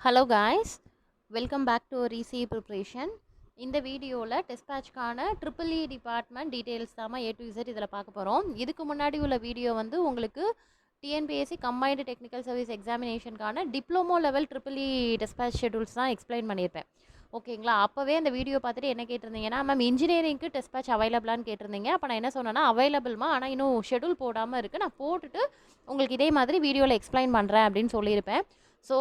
Hello guys, welcome back to our ECE preparation. இந்த வீடியோவில் test பேட்ச்க்கான EEE department details தான் A to Z இதில் பார்க்க போகிறோம். இதுக்கு முன்னாடி உள்ள வீடியோ வந்து உங்களுக்கு டிஎன்பிஎஸ்சி கம்பைன்டு டெக்னிக்கல் சர்வீஸ் எக்ஸாமினேஷனுக்கான diploma level EEE test batch schedules தான் எக்ஸ்பிளைன் பண்ணியிருப்பேன். ஓகேங்களா, அப்போவே அந்த வீடியோ பார்த்துட்டு என்ன கேட்டிருந்தீங்கன்னா, மேம் இன்ஜினியரிங்க்கு டெஸ்ட் பேட்ச் அவைலபிளான்னு கேட்டிருந்தீங்க. அப்போ நான் என்ன சொன்னேன்னா, அவைலபிள்மா, ஆனால் இன்னும் ஷெடியூல் போடாமல் இருக்குது, நான் போட்டுட்டு உங்களுக்கு இதே மாதிரி வீடியோவில் எக்ஸ்பிளைன் பண்ணுறேன் அப்படின்னு சொல்லியிருப்பேன். ஸோ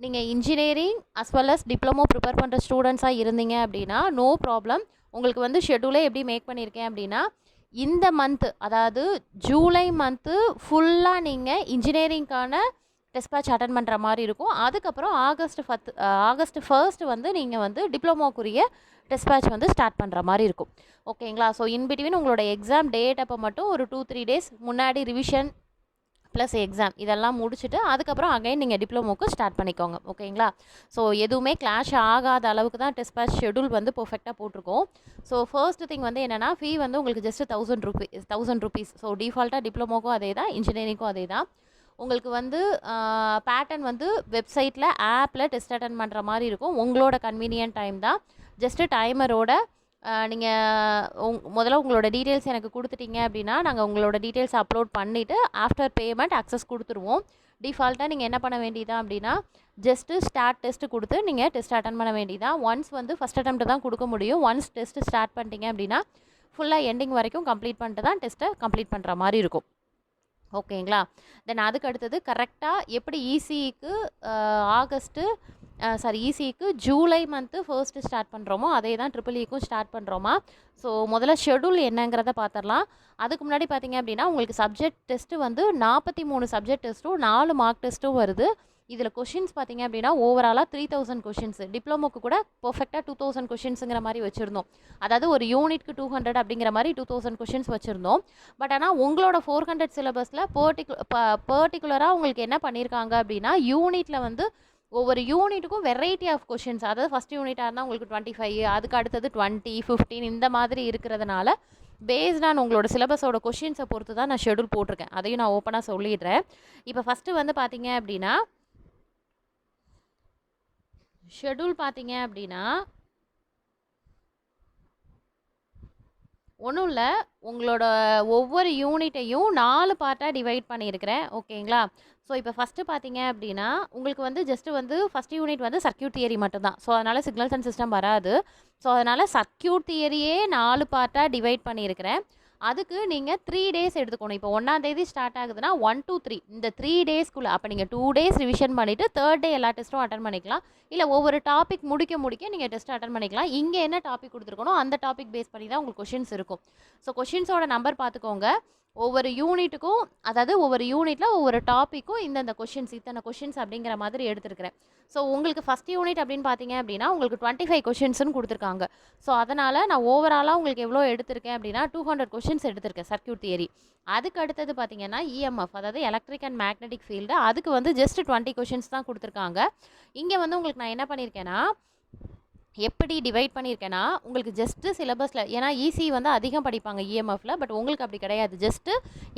நீங்கள் engineering as well as diploma prepare பண்ணுற ஸ்டூடெண்ட்ஸாக இருந்தீங்க அப்படின்னா நோ ப்ராப்ளம். உங்களுக்கு வந்து ஷெடியூலே எப்படி மேக் பண்ணியிருக்கேன் அப்படின்னா, இந்த மந்த்து அதாவது ஜூலை மந்த்து ஃபுல்லாக நீங்கள் இன்ஜினியரிங்க்கான டெஸ்ட் பேட்ச் அட்டன் பண்ணுற மாதிரி இருக்கும். அதுக்கப்புறம் ஆகஸ்ட் 1 வந்து நீங்கள் வந்து டிப்ளமோக்குரிய டெஸ்ட் பேட்ச் வந்து ஸ்டார்ட் பண்ணுற மாதிரி இருக்கும். ஓகேங்களா, ஸோ இன்பிட்வீன் உங்களோட எக்ஸாம் டேட் அப்போ மட்டும் ஒரு 2-3 டேஸ் முன்னாடி ரிவிஷன் ப்ளஸ் எக்ஸாம் இதெல்லாம் முடிச்சுட்டு அதுக்கப்புறம் அகைன் நீங்கள் டிப்ளமோக்கு ஸ்டார்ட் பண்ணிக்கோங்க. ஓகேங்களா, ஸோ எதுவுமே கிளாஷ் ஆகாத அளவுக்கு தான் டெஸ்ட் பேட்ச் ஷெடியூல் வந்து பர்ஃபெக்டாக போட்டிருக்கோம். ஸோ ஃபர்ஸ்ட் திங் வந்து என்னென்னா, ஃபீ வந்து உங்களுக்கு ஜஸ்ட் 1000 ருபீஸ். ஸோ டிஃபால்ட்டாக டிப்ளமோக்கும் அதே தான், இன்ஜினியரிங்க்கும் அதே தான். உங்களுக்கு வந்து பேட்டர்ன் வந்து வெப்சைட்டில் ஆப்பில் டெஸ்ட் அட்டன் பண்ணுற மாதிரி இருக்கும். உங்களோட கன்வீனியன்ட் டைம் தான். ஜஸ்ட்டு டைமரோட நீங்கள் முதல்ல உங்களோட டீட்டெயில்ஸ் எனக்கு கொடுத்துட்டீங்க அப்படின்னா நாங்கள் உங்களோட டீட்டெயில்ஸ் அப்லோட் பண்ணிவிட்டு ஆஃப்டர் பேமெண்ட் அக்சஸ் கொடுத்துருவோம். டிஃபால்ட்டாக நீங்கள் என்ன பண்ண வேண்டியதான் அப்படின்னா, ஜஸ்ட்டு ஸ்டார்ட் டெஸ்ட்டு கொடுத்து நீங்கள் டெஸ்ட் அட்டன் பண்ண வேண்டியதான். ஒன்ஸ் வந்து ஃபஸ்ட் அட்டெம்ப்ட் தான் கொடுக்க முடியும். ஒன்ஸ் டெஸ்ட்டு ஸ்டார்ட் பண்ணிட்டீங்க அப்படின்னா ஃபுல்லாக எண்டிங் வரைக்கும் கம்ப்ளீட் பண்ணிட்டு தான் டெஸ்ட்டை கம்ப்ளீட் பண்ணுற மாதிரி இருக்கும். ஓகேங்களா, தென் அதுக்கு அடுத்தது கரெக்டாக எப்படி ஈசிக்கு ஜூலை மந்த்து ஃபர்ஸ்ட்டு ஸ்டார்ட் பண்ணுறோமோ அதே தான் EEEக்கும் ஸ்டார்ட் பண்ணுறோமா. ஸோ முதல்ல ஷெடியூல் என்னங்கிறத பார்த்துடலாம். அதுக்கு முன்னாடி பார்த்தீங்க அப்படின்னா, உங்களுக்கு சப்ஜெக்ட் டெஸ்ட்டு வந்து 43 சப்ஜெக்ட் டெஸ்ட்டும் 4 மார்க் டெஸ்ட்டும் வருது. இதில் கொஷின்ஸ் பார்த்தீங்க அப்படின்னா ஓவராலாக 3000 கொஷின்ஸ். டிப்ளமோக்கு கூட பர்ஃபெக்டாக 2000 கொஷின்ஸுங்கிற மாதிரி வச்சுருந்தோம். அதாவது ஒரு யூனிட்க்கு 200 அப்படிங்கிற மாதிரி 2000 கொஷின்ஸ் வச்சுருந்தோம். பட் ஆனால் உங்களோட 400 சிலபஸில் பர்டிகுலராக உங்களுக்கு என்ன பண்ணியிருக்காங்க அப்படின்னா, யூனிட்டில் வந்து ஒவ்வொரு யூனிட்டுக்கும் வெரைட்டி ஆஃப் கொஷின்ஸ், அதாவது ஃபஸ்ட் யூனிட்டாக இருந்தால் உங்களுக்கு 25, அதுக்கு அடுத்தது 20, 15 இந்த மாதிரி இருக்கிறதுனால பேஸ்டான உங்களோட சிலபஸோட கொஷின்ஸை பொறுத்து தான் நான் ஷெடியூல் போட்டிருக்கேன். அதையும் நான் ஓப்பனாக சொல்லிடுறேன். இப்போ ஃபஸ்ட்டு வந்து பார்த்தீங்க அப்படின்னா ஒன்றும் இல்லை, உங்களோட ஒவ்வொரு யூனிட்டையும் 4 பார்ட்டாக டிவைட் பண்ணியிருக்கிறேன். ஓகேங்களா, ஸோ இப்போ ஃபஸ்ட்டு பார்த்தீங்க அப்படின்னா உங்களுக்கு வந்து ஜஸ்ட்டு வந்து ஃபஸ்ட் யூனிட் வந்து சர்க்யூட் தியரி மட்டும்தான். ஸோ அதனால் சிக்னல்ஸ் அண்ட் சிஸ்டம் வராது. ஸோ அதனால் சர்க்யூட் தியரியே 4 பார்ட்டாக டிவைட் பண்ணியிருக்கிறேன். அதுக்கு நீங்கள் 3 டேஸ் எடுத்துக்கணும். இப்போ 1ஆம் தேதி ஸ்டார்ட் ஆகுதுன்னா 1 to 3 இந்த 3 டேஸ்க்குள்ளே, அப்போ நீங்கள் 2 டேஸ் ரிவிஷன் பண்ணிவிட்டு 3rd டே எல்லா டெஸ்ட்டும் அட்டன் பண்ணிக்கலாம். இல்லை ஒவ்வொரு டாபிக் முடிக்க நீங்கள் டெஸ்ட் அட்டன் பண்ணிக்கலாம். இங்கே என்ன டாபிக் கொடுத்துருக்கணும் அந்த டாபிக் பேஸ் பண்ணி தான் உங்களுக்கு கொஷின்ஸ் இருக்கும். ஸோ கொஷின்ஸோட நம்பர் பார்த்துக்கோங்க. ஒவ்வொரு யூனிட்டுக்கும், அதாவது ஒவ்வொரு யூனிட்டில் ஒவ்வொரு டாப்பிக்கும் இத்தனை கொஷின்ஸ் அப்படிங்கிற மாதிரி எடுத்துருக்கிறேன். ஸோ உங்களுக்கு ஃபஸ்ட் யூனிட் அப்படின்னு பார்த்தீங்க அப்படின்னா உங்களுக்கு 25 கொஷின்ஸ்னு கொடுத்துருக்காங்க. ஸோ அதனால் நான் ஓவராலாக உங்களுக்கு எவ்வளோ எடுத்திருக்கேன் அப்படின்னா 200 கொஷின்ஸ் எடுத்திருக்கேன் சர்க்யூட் தியரி. அதுக்கு அடுத்தது பார்த்தீங்கன்னா இஎம்எஃப், அதாவது எலக்ட்ரிக் அண்ட் மேக்னெட்டிக் ஃபீல்டு, அதுக்கு வந்து ஜஸ்ட் 20 கொஷின்ஸ் தான் கொடுத்துருக்காங்க. இங்கே வந்து உங்களுக்கு நான் என்ன பண்ணியிருக்கேன்னா, எப்படி டிவைட் பண்ணியிருக்கேன்னா, உங்களுக்கு ஜஸ்ட்டு சிலபஸில், ஏன்னா ஈஸி வந்து அதிகம் படிப்பாங்க இஎம்எஃப்பில், பட் உங்களுக்கு அப்படி கிடையாது. ஜஸ்ட்டு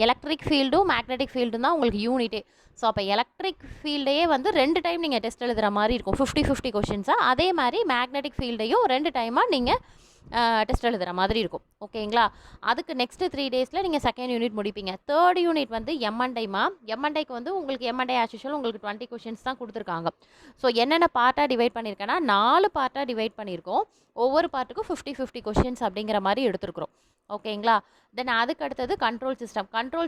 எலக்ட்ரிக் ஃபீல்டும் மேக்னெட்டிக் ஃபீல்டும் தான் உங்களுக்கு யூனிட்டே. ஸோ அப்போ எலக்ட்ரிக் ஃபீல்டையே வந்து 2 டைம் நீங்கள் டெஸ்ட் எழுதுகிற மாதிரி இருக்கும், 50-50 கொஷின்ஸாக. அதே மாதிரி மேக்னெட்டிக் ஃபீல்டையும் 2 டைமாக நீங்கள் டெஸ்ட் எழுதுகிற மாதிரி இருக்கும். ஓகேங்களா, அதுக்கு நெக்ஸ்ட்டு 3 டேஸில் நீங்கள் செகண்ட் யூனிட் முடிப்பீங்க. 3rd யூனிட் வந்து எம்என்டைக்கு வந்து உங்களுக்கு எம்என்டை ஆஸ் யூஷுவல் உங்களுக்கு 20 கொஷின்ஸ் தான் கொடுத்துருக்காங்க. ஸோ என்னென்ன பார்ட்டாக டிவைட் பண்ணியிருக்கேன்னா 4 பார்ட்டாக டிவைட் பண்ணியிருக்கோம். ஒவ்வொரு பார்ட்டுக்கும் 50-50 கொஷின்ஸ் அப்படிங்கிற மாதிரி எடுத்துருக்குறோம். ஓகேங்களா, தென் அதுக்கு அடுத்தது கண்ட்ரோல்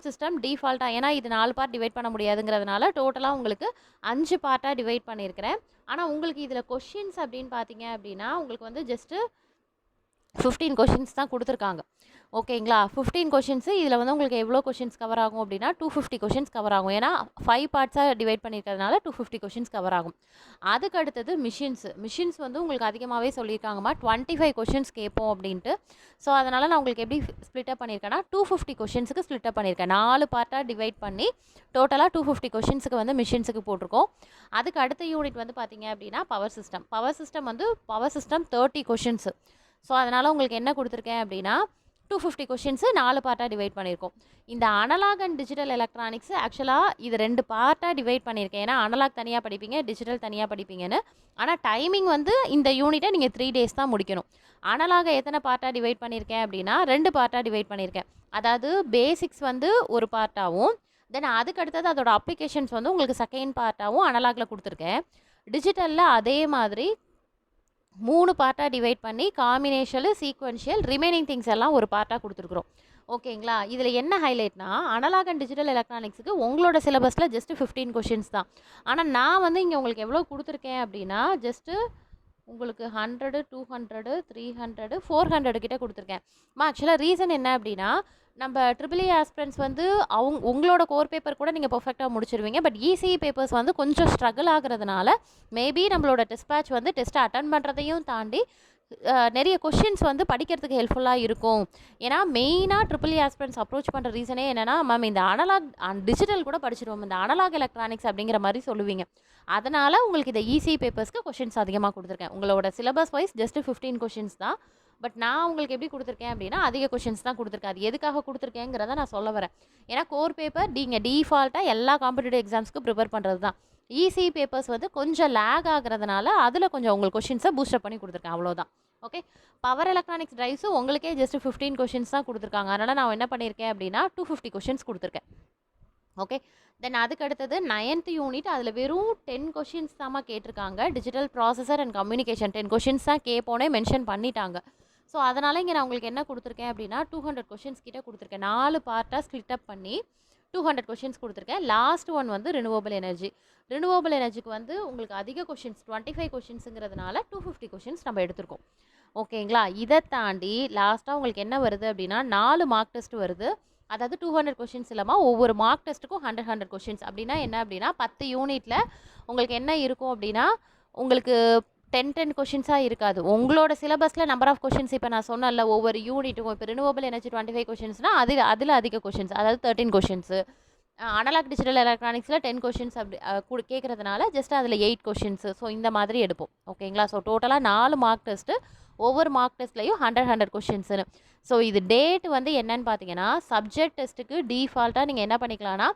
சிஸ்டம் டிஃபால்ட்டாக, ஏன்னா இது 4 பார்ட் டிவைட் பண்ண முடியாதுங்கிறதுனால டோட்டலாக உங்களுக்கு 5 பார்ட்டாக டிவைட் பண்ணியிருக்கிறேன். ஆனால் உங்களுக்கு இதில் கொஷின்ஸ் அப்படின்னு பார்த்தீங்க அப்படின்னா உங்களுக்கு வந்து ஜஸ்ட்டு 15 கொஷின்ஸ் தான் கொடுத்துருக்காங்க. ஓகேங்களா, 15 கொஷின்ஸு. இதில் வந்து உங்களுக்கு எவ்வளோ கொஷின்ஸ் கவர் ஆகும் அப்படின்னா 250 கொஷின்ஸ் கவர் ஆகும். ஏன்னா 5 பார்ட்ஸாக டிவைட் பண்ணியிருக்கிறதுனால 250 கொஷின்ஸ் கவர் ஆகும். அதுக்கு அடுத்தது மிஷின்ஸ் வந்து உங்களுக்கு அதிகமாகவே சொல்லியிருக்காங்கம்மா, 25 கொஷின்ஸ் கேட்போம் அப்படின்ட்டு. ஸோ அதனால் நான் உங்களுக்கு எப்படி ஸ்ப்ளிட்டப் பண்ணியிருக்கேன்னா 250 கொஷின்ஸுக்கு ஸ்ப்ளிட்டப் பண்ணியிருக்கேன். 4 பார்ட்டாக டிவைட் பண்ணி டோட்டலாக 250 கொஷின்ஸுக்கு வந்து மிஷின்ஸுக்கு போட்டிருக்கோம். அதுக்கு அடுத்த யூனிட் வந்து பார்த்தீங்க அப்படின்னா பவர் சிஸ்டம் வந்து 30 கொஷின்ஸு. ஸோ அதனால் உங்களுக்கு என்ன கொடுத்துருக்கேன் அப்படின்னா 250 கொஷின்ஸு 4 பார்ட்டாக டிவைட் பண்ணியிருக்கோம். இந்த அனலாக் அண்ட் டிஜிட்டல் எலக்ட்ரானிக்ஸ் ஆக்சுவலாக இது 2 பார்ட்டாக டிவைட் பண்ணியிருக்கேன். ஏன்னா அனலாக் தனியாக படிப்பீங்க, டிஜிட்டல் தனியாக படிப்பீங்கன்னு. ஆனால் டைமிங் வந்து இந்த யூனிட்டை நீங்கள் 3 டேஸ் தான் முடிக்கணும். அனலாக எத்தனை பார்ட்டாக டிவைட் பண்ணியிருக்கேன் அப்படின்னா 2 பார்ட்டாக டிவைட் பண்ணியிருக்கேன். அதாவது பேசிக்ஸ் வந்து ஒரு பார்ட்டாகவும், தென் அதுக்கு அடுத்தது அதோட அப்ளிகேஷன்ஸ் வந்து உங்களுக்கு செகண்ட் பார்ட்டாகவும் அனலாகில் கொடுத்துருக்கேன். டிஜிட்டலில் அதே மாதிரி 3 பார்ட்டாக டிவைட் பண்ணி காம்பினேஷனல், சீக்வென்ஷியல், ரிமைனிங் திங்ஸ் எல்லாம் ஒரு பார்ட்டாக கொடுத்துருக்குறோம். ஓகேங்களா? இதில் என்ன ஹைலைட்னா அனலாக் அண்ட் டிஜிட்டல் எலக்ட்ரானிக்ஸுக்கு உங்களோட சிலபஸில் ஜஸ்ட்டு 15 கொஷின்ஸ் தான். ஆனால் நான் வந்து இங்கே உங்களுக்கு எவ்வளோ கொடுத்துருக்கேன் அப்படின்னா ஜஸ்ட்டு உங்களுக்கு 100, 200, 300, 400 கிட்ட கொடுத்துருக்கேன். ஆக்சுவலாக ரீசன் என்ன அப்படின்னா நம்ம ட்ரிபிள் ஆஸ்பிரன்ஸ் வந்து உங்களோட கோர் பேப்பர் கூட நீங்கள் பர்ஃபெக்டாக முடிச்சிருவீங்க. பட் இசிஇ பேப்பர்ஸ் வந்து கொஞ்சம் ஸ்ட்ரகிள் ஆகுறதுனால மேபி நம்மளோட டெஸ்ட் பேட்ச் வந்து டெஸ்ட்டை அட்டன் பண்ணுறதையும் தாண்டி நிறைய கொஷின்ஸ் வந்து படிக்கிறதுக்கு ஹெல்ப்ஃபுல்லாக இருக்கும். ஏன்னா மெயினாக ட்ரிபிள் ஆஸ்பிரன்ஸ் அப்ரோச் பண்ணுற ரீசனே என்னென்னா மேம் இந்த அனலாக் டிஜிட்டல் கூட படிச்சிருவோம், இந்த அனலாக் எலக்ட்ரானிக்ஸ் அப்படிங்கிற மாதிரி சொல்லுவீங்க. அதனால் உங்களுக்கு இந்த இசிஇ பேப்பர்ஸ்க்கு கொஷின்ஸ் அதிகமாக கொடுத்துருக்கேன். உங்களோட சிலபஸ் வைஸ் ஜஸ்ட்டு 15 கொஷின்ஸ் தான். பட் நான் உங்களுக்கு எப்படி கொடுத்துருக்கேன் அப்படின்னா அதிக கொஷின்ஸ் தான் கொடுத்துருக்கேன். அது எதுக்காக கொடுத்துருக்கேங்கிறத நான் சொல்ல வரேன். ஏன்னா கோர் பேப்பர் நீங்கள் டிஃபால்ட்டாக எல்லா காம்படிட்டிவ் எக்ஸாம்ஸ்க்கும் ப்ரிப்பேர் பண்ணுறது தான். இசிஇ பேப்பர்ஸ் வந்து கொஞ்சம் லேக் ஆகுறதுனால அதில் கொஞ்சம் உங்களுக்கு கொஷின்ஸை பூஸ்டப் பண்ணி கொடுத்துருக்கேன், அவ்வளோதான். ஓகே, பவர் எலக்ட்ரானிக்ஸ் டிரைவ்ஸும் உங்களுக்கே ஜஸ்ட் 15 கொஷின்ஸ் தான் கொடுத்துருக்காங்க. அதனால் நான் என்ன பண்ணியிருக்கேன் அப்படின்னா 250 கொஷின்ஸ் கொடுத்துருக்கேன். ஓகே, தென் அதுக்கு அடுத்தது 9th யூனிட். அதில் வெறும் 10 கொஷின்ஸ் தான் கேட்டிருக்காங்க. Digital processor and communication 10 questions தான் கேட்போனே மென்ஷன் பண்ணிட்டாங்க. ஸோ அதனால் இங்கே நான் உங்களுக்கு என்ன கொடுத்துருக்கேன் அப்படின்னா 200 கொஷின்ஸ் கிட்ட கொடுத்துருக்கேன். 4 பார்ட்டாக ஸ்ப்ளிட் அப் பண்ணி 200 கொஷின்ஸ் கொடுத்துருக்கேன். லாஸ்ட் ஒன் வந்து ரினுவபிள் எனர்ஜி. ரினுவபிள் எனர்ஜிக்கு வந்து உங்களுக்கு அதிக கொஷின்ஸ் 25 கொஷின்ஸுங்கிறதுனால 250 கொஷின்ஸ் நம்ம எடுத்திருக்கோம். ஓகேங்களா? இதை தாண்டி லாஸ்ட்டாக உங்களுக்கு என்ன வருது அப்படின்னா 4 மார்க் டெஸ்ட் வருது. அதாவது 200 கொஷின்ஸ் இல்லாமல் ஒவ்வொரு மார்க் டெஸ்ட்டுக்கும் 100 கொஷின்ஸ். அப்படின்னா என்ன அப்படின்னா 10 யூனிட்டில் உங்களுக்கு என்ன இருக்கும் அப்படின்னா உங்களுக்கு 10 கொஷின்ஸாக இருக்காது. உங்களோட சிலபஸில் நம்பர் ஆஃப் கொஷின்ஸ் இப்போ நான் சொன்னல ஒவ்வொரு யூனிட்டுக்கும் இப்போ ரினுவபிள் எனர்ஜி 25 கொஷின்ஸ்னால் அதில் அதிக கொஷின்ஸ், அதாவது 13 கொஷின்ஸு. அனலாக் டிஜிட்டல் எலக்ட்ரானிக்ஸில் 10 கொஷின்ஸ் அப்படி கேட்குறதுனால ஜஸ்ட் அதில் 8 கொஷின்ஸு. ஸோ இந்த மாதிரி எடுப்போம். ஓகேங்களா? ஸோ டோட்டலாக 4 மார்க் டெஸ்ட்டு, ஒவ்வொரு மார்க் டெஸ்ட்லையும் 100 கொஷின்ஸுன்னு. ஸோ இது டேட் வந்து என்னன்னு பார்த்தீங்கன்னா சப்ஜெக்ட் டெஸ்ட்டுக்கு டிஃபால்ட்டாக நீங்கள் என்ன பண்ணிக்கலாம்னா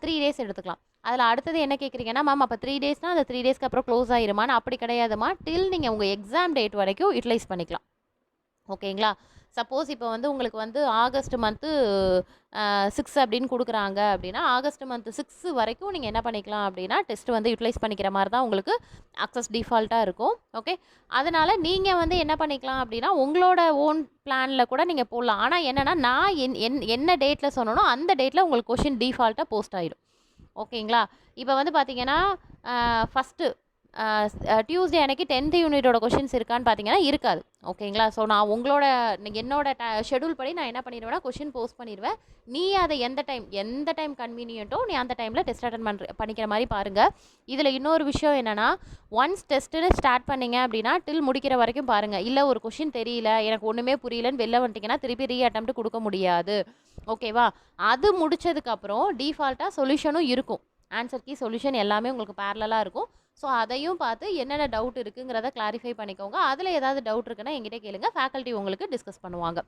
3 டேஸ் எடுத்துக்கலாம். அதில் அடுத்தது என்ன கேட்குறீங்கன்னா மேம் அப்போ 3 டேஸ்னால் அந்த 3 டேஸ்க்கு அப்புறம் க்ளோஸ் ஆயிருமான்னு? அப்படி கிடையாதுமா. டில் நீங்கள் உங்கள் எக்ஸாம் டேட் வரைக்கும் யூட்டிலைஸ் பண்ணிக்கலாம். ஓகேங்களா? சப்போஸ் இப்போ வந்து உங்களுக்கு வந்து ஆகஸ்ட் மந்த்து 6 அப்படின்னு கொடுக்குறாங்க அப்படின்னா ஆகஸ்ட் மந்த்து 6 வரைக்கும் நீங்கள் என்ன பண்ணிக்கலாம் அப்படின்னா டெஸ்ட் வந்து யூட்டிலைஸ் பண்ணிக்கிற மாதிரி தான் உங்களுக்கு அக்சஸ் டிஃபால்ட்டாக இருக்கும். ஓகே, அதனால் நீங்கள் வந்து என்ன பண்ணிக்கலாம் அப்படின்னா உங்களோட ஓன் பிளானில் கூட நீங்கள் போடலாம். ஆனால் என்னென்னா நான் என்ன டேட்டில் சொன்னனோ அந்த டேட்டில் உங்களுக்கு கொஷின் டிஃபால்ட்டாக போஸ்ட் ஆயிடும். ஓகேங்களா? இப்போ வந்து பார்த்தீங்கன்னா ஃபஸ்ட்டு டியூஸ்டே அன்னைக்கு 10th யூனிட்டோட கொஷின்ஸ் இருக்கான்னு பார்த்தீங்கன்னா இருக்காது. ஓகேங்களா? ஸோ நான் என்னோட ஷெடியூல் படி நான் என்ன பண்ணிடுவேன்னா கொஷின் போஸ்ட் பண்ணிடுவேன். நீ அதை எந்த டைம் கன்வீனியன்ட்டோ நீ அந்த டைமில் டெஸ்ட் அட்டன் பண்ணிக்கிற மாதிரி பாருங்கள். இதில் இன்னொரு விஷயம் என்னென்னா ஒன்ஸ் டெஸ்ட்டுன்னு ஸ்டார்ட் பண்ணிங்க அப்படின்னா டில் முடிக்கிற வரைக்கும் பாருங்கள். இல்லை ஒரு கொஷின் தெரியல, எனக்கு ஒன்றுமே புரியலன்னு வெளில வந்துட்டிங்கன்னா திருப்பி அட்டெம்ப்ட் கொடுக்க முடியாது. ஓகேவா? அது முடித்ததுக்கப்புறம் டிஃபால்ட்டாக சொல்யூஷனும் இருக்கும். ஆன்சர் கீ சொல்யூஷன் எல்லாமே உங்களுக்கு பேரலாக இருக்கும். ஸோ அதையும் பார்த்து என்னென்ன டவுட் இருக்குங்கிறத கிளாரிஃபை பண்ணிக்கோங்க. அதில் ஏதாவது டவுட் இருக்குன்னா என்கிட்ட கேளுங்க, ஃபேக்கல்ட்டி உங்களுக்கு டிஸ்கஸ் பண்ணுவாங்க.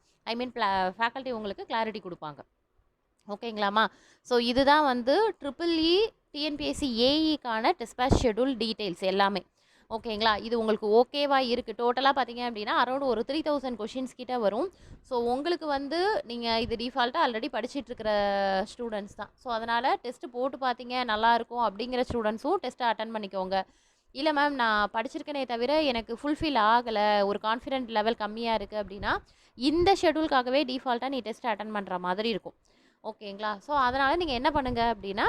ஃபேக்கல்ட்டி உங்களுக்கு கிளாரிட்டி கொடுப்பாங்க. ஓகேங்களாம்மா? ஸோ இதுதான் வந்து EEE டிஎன்பிஎஸ்சி ஏஇக்கான டிஸ்பேச் ஷெடியூல் டீட்டெயில்ஸ் எல்லாமே. ஓகேங்களா? இது உங்களுக்கு ஓகேவா இருக்குது. டோட்டலாக பார்த்தீங்க அப்படின்னா அரௌண்ட் ஒரு 3000 கொஷின்ஸ் கிட்ட வரும். ஸோ உங்களுக்கு வந்து நீங்கள் இது டிஃபால்ட்டாக ஆல்ரெடி படிச்சுட்ருக்கிற ஸ்டூடெண்ட்ஸ் தான். ஸோ அதனால் டெஸ்ட்டு போட்டு பார்த்தீங்க நல்லாயிருக்கும் அப்படிங்கிற ஸ்டூடெண்ட்ஸும் டெஸ்ட்டை அட்டன் பண்ணிக்கோங்க. இல்லை மேம் நான் படிச்சிருக்கனே தவிர எனக்கு ஃபுல்ஃபில் ஆகலை, ஒரு கான்ஃபிடென்ட் லெவல் கம்மியாக இருக்குது அப்படின்னா இந்த ஷெடியூலுக்காகவே டிஃபால்ட்டாக நீ டெஸ்ட் அட்டன் பண்ணுற மாதிரி இருக்கும். ஓகேங்களா? ஸோ அதனால் நீங்கள் என்ன பண்ணுங்கள் அப்படின்னா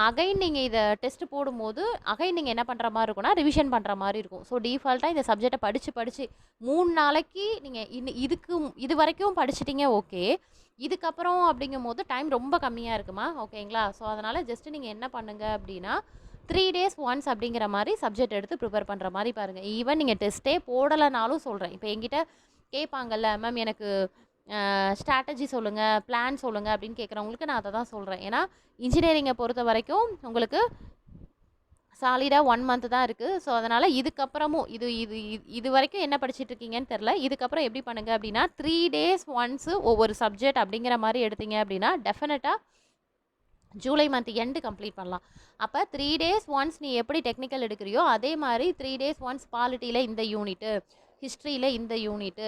அகைன் நீங்கள் இதை டெஸ்ட்டு போடும்போது அகைன் நீங்கள் என்ன பண்ணுற மாதிரி இருக்கும்னா ரிவிஷன் பண்ணுற மாதிரி இருக்கும். ஸோ டிஃபால்ட்டாக இந்த சப்ஜெக்டை படித்து 3 நாளைக்கு நீங்கள் இது வரைக்கும் படிச்சிட்டிங்க. ஓகே, இதுக்கப்புறம் அப்படிங்கும் போது டைம் ரொம்ப கம்மியாக இருக்குமா? ஓகேங்களா? ஸோ அதனால் ஜஸ்ட்டு நீங்கள் என்ன பண்ணுங்கள் அப்படின்னா 3 days ஒன்ஸ் அப்படிங்கிற மாதிரி சப்ஜெக்ட் எடுத்து ப்ரிப்பேர் பண்ணுற மாதிரி பாருங்கள். ஈவன் நீங்கள் டெஸ்ட்டே போடலைனாலும் சொல்கிறேன். இப்போ என்கிட்ட கேட்பாங்கல்ல மேம் எனக்கு ஸ்ட்ராட்டஜி சொல்லுங்கள், பிளான் சொல்லுங்கள் அப்படின்னு கேட்குறவங்களுக்கு நான் அதை தான் சொல்கிறேன். ஏன்னா இன்ஜினியரிங்கை பொறுத்த வரைக்கும் உங்களுக்கு சாலிடாக 1 மந்த் தான் இருக்குது. ஸோ அதனால் இதுக்கப்புறமும் இது இது இது வரைக்கும் என்ன படிச்சுட்டு இருக்கீங்கன்னு தெரில. இதுக்கப்புறம் எப்படி பண்ணுங்க அப்படின்னா 3 டேஸ் ஒன்ஸு ஒவ்வொரு சப்ஜெக்ட் அப்படிங்கிற மாதிரி எடுத்தீங்க அப்படின்னா டெஃபினட்டாக ஜூலை மந்த் எண்டு கம்ப்ளீட் பண்ணலாம். அப்போ 3 டேஸ் ஒன்ஸ் நீ எப்படி டெக்னிக்கல் எடுக்கிறியோ அதே மாதிரி 3 டேஸ் ஒன்ஸ் பாலிட்டியில் இந்த யூனிட்டு, ஹிஸ்ட்ரியில் இந்த யூனிட்டு,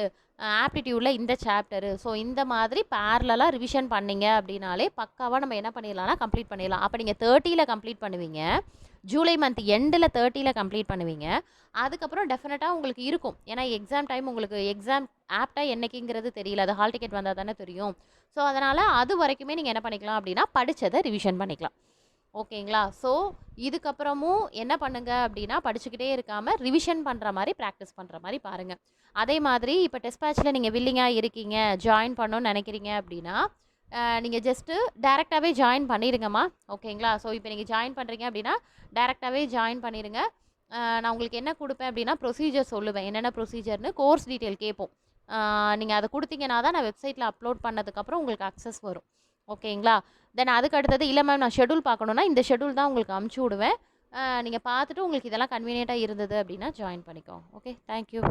ஆப்டிடியூடில் இந்த சாப்டரு, ஸோ இந்த மாதிரி பேரலாக ரிவிஷன் பண்ணிங்க அப்படின்னாலே பக்காவாக நம்ம என்ன பண்ணிடலாம்னா கம்ப்ளீட் பண்ணிடலாம். அப்போ நீங்கள் 30ல் கம்ப்ளீட் பண்ணுவீங்க, ஜூலை மந்த் எண்டில் 30ல் கம்ப்ளீட் பண்ணுவீங்க. அதுக்கப்புறம் டெஃபினட்டாக உங்களுக்கு இருக்கும், ஏன்னா எக்ஸாம் டைம் உங்களுக்கு எக்ஸாம் ஆப்டாக என்னைக்குங்கிறது தெரியல, அது ஹால் டிக்கெட் வந்தால் தானே தெரியும். ஸோ அதனால் அது வரைக்குமே நீங்கள் என்ன பண்ணிக்கலாம் அப்படின்னா படித்ததை ரிவிஷன் பண்ணிக்கலாம். ஓகேங்களா? ஸோ இதுக்கப்புறமும் என்ன பண்ணுங்க அப்படின்னா படிச்சுக்கிட்டே இருக்காமல் ரிவிஷன் பண்ணுற மாதிரி ப்ராக்டிஸ் பண்ணுற மாதிரி பாருங்கள். அதே மாதிரி இப்போ டெஸ்ட் பேட்சில் நீங்கள் வில்லிங்காக இருக்கீங்க, ஜாயின் பண்ணணும்னு நினைக்கிறீங்க அப்படின்னா நீங்கள் ஜஸ்ட்டு டேரெக்டாகவே ஜாயின் பண்ணிடுங்கம்மா. ஓகேங்களா? ஸோ இப்போ நீங்கள் ஜாயின் பண்ணுறீங்க அப்படின்னா டேரெக்டாகவே ஜாயின் பண்ணிடுங்க. நான் உங்களுக்கு என்ன கொடுப்பேன் அப்படின்னா ப்ரொசீஜர் சொல்லுவேன், என்னென்ன ப்ரொசீஜர்னு கோர்ஸ் டீட்டெயில் கேட்போம். நீங்கள் அதை கொடுத்தீங்கன்னா தான் நான் வெப்சைட்டில் அப்லோட் பண்ணதுக்கப்புறம் உங்களுக்கு அக்சஸ் வரும். ஓகேங்களா? தென் அதுக்கு அடுத்தது இல்லை மேம் நான் ஷெடியூல் பார்க்கணுன்னா இந்த ஷெடியூல் தான் உங்களுக்கு அமுச்சு விடுவேன். நீங்கள் பார்த்துட்டு உங்களுக்கு இதெல்லாம் கன்வீனியண்ட்டாக இருந்தது அப்படின்னா ஜாயின் பண்ணிக்கோ. Okay, thank you.